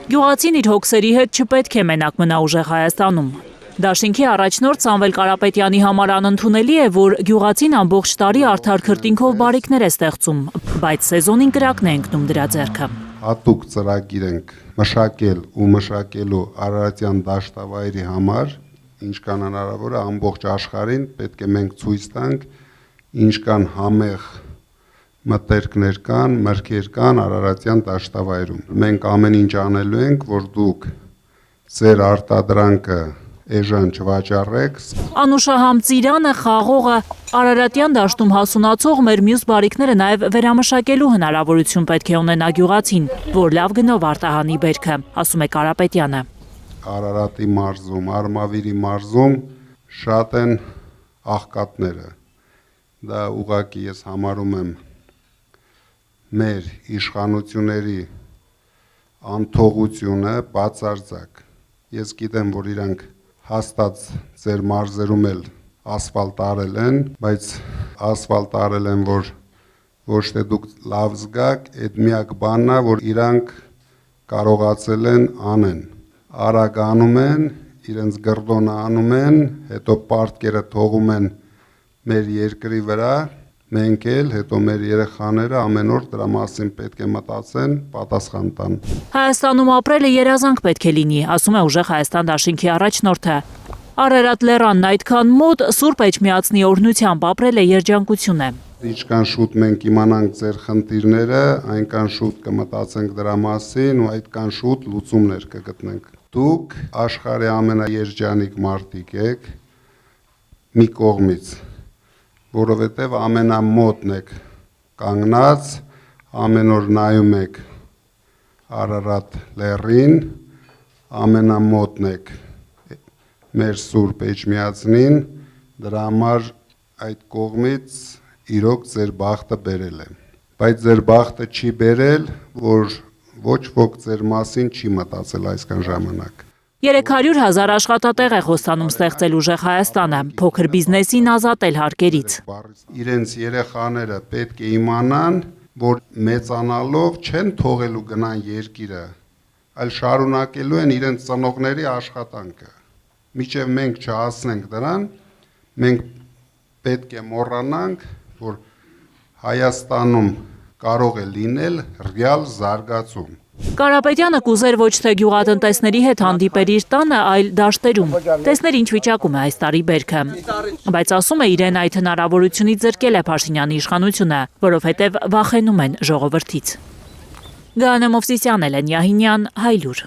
Գյուղացին իր հոգսերի հետ չպետք է մենակ մնա ուժեղ Հայաստանում։ Դաշինքի առաջնորդ Սամվել Կարապետյանի համար անընդունելի է, որ գյուղացին ամբողջ տարի արդար քրտինքով բարիքներ է ստեղծում, բայց սեզոնին կրակն է ընկնում դրա ձեռքը։ Հատուկ ծրագիր ենք մշակել ու մշակելու Արարատյան դաշտավայրի համար, ինչքան հնարավոր է ամբողջ աշխարհին պետք է մենք ցույց տանք, ինչքան համեղ մտերքներ կան, մրգեր կան Արարատյան դաշտավայրում։ Մենք ամեն ինչ անելու ենք, որ դուք ձեր արտադրանքը էժան չվաճառեք։ Անուշահամ ծիրանը, խաղողը, Արարատյան դաշտում հասունացող մեր մյուս բարիքները նաև վերամշակելու հնարավորություն պետք է ունենա գյուղացին, որ լավ գնով արտահանի բերքը, ասում է Կարապետյանը։ Արարատի մարզում, Արմավիրի մարզում շատ են աղքատները։ Դա ուղղակի ես համարում եմ մեր իշխանությունների անթողությունը բացարձակ։ Ես գիտեմ, որ իրանք հաստատ ձեր մարզերում էլ ասֆալտ արել են, բայց ասֆալտ արել են, որ ոչ թե դուք լավ զգաք, այդ միակ բանն է, որ իրանք կարողացել են անեն։ Արագ անում են, իրենց գրդոնը անում են, հետո պարտքերը թողում են մեր երկրի վրա, մենք էլ, հետո մեր երեխաները ամեն օր դրա մասին պետք է մտածեն, պատասխան տան։ Հայաստանում ապրելը երազանք պետք է լինի, ասում է ուժեղ Հայաստան դաշինքի առաջնորդը։ Արարատ լեռանն այդքան մոտ Սուրբ Էջմիածնի օրհնությամբ ապրել է երջանկություն է։ Ինչքան շուտ մենք իմանանք ձեր խնդիրները, այնքան շուտ կմտածենք դրա մասին ու այդքան շուտ լուծումներ կգտնենք։ Դուք աշխարհի ամենաերջանիկ մարդիկ եք մի կողմից, որովհետև ամենամոտն եք կանգնած, ամեն օր նայում եք Արարատ լեռին, ամենամոտն եք մեր Սուրբ Էջմիածնին, դրա համար այդ կողմից իրոք ձեր բախտը բերել է։ Բայց ձեր բախտը չի բերել, որ ոչ ոք ձեր մասին չի մտածել այսքան ժամանակ։ 300,000 աշխատատեղ է խոստանում ստեղծել ուժեղ Հայաստանը, փոքր բիզնեսին ազատել հարկերից։ Իրենց երեխաները պետք է իմանան, որ մեծանալով չեն թողելու գնան երկիրը, այլ շարունակելու են իրենց ծնողների աշխատանքը։ Մինչև մենք չհասնենք դրան, մենք պետք է մոռանանք, որ Հայաստանում կարող է լինել ռեալ զարգացում։ Կարապետյանը կուզեր ոչ թե գյուղատնտեսների հետ հանդիպեր իր տանը, այլ դաշտերում, տեսներ ինչ վիճակում է այս տարի բերքը։ Բայց ասում է իրեն այդ հնարավորությունից զրկել է Փաշինյանի իշխանությունը, որովհետև վախենում են ժողովրդից։ Գաներ Մովսիսյան, Էլեն Յահինյան, Հայլուր։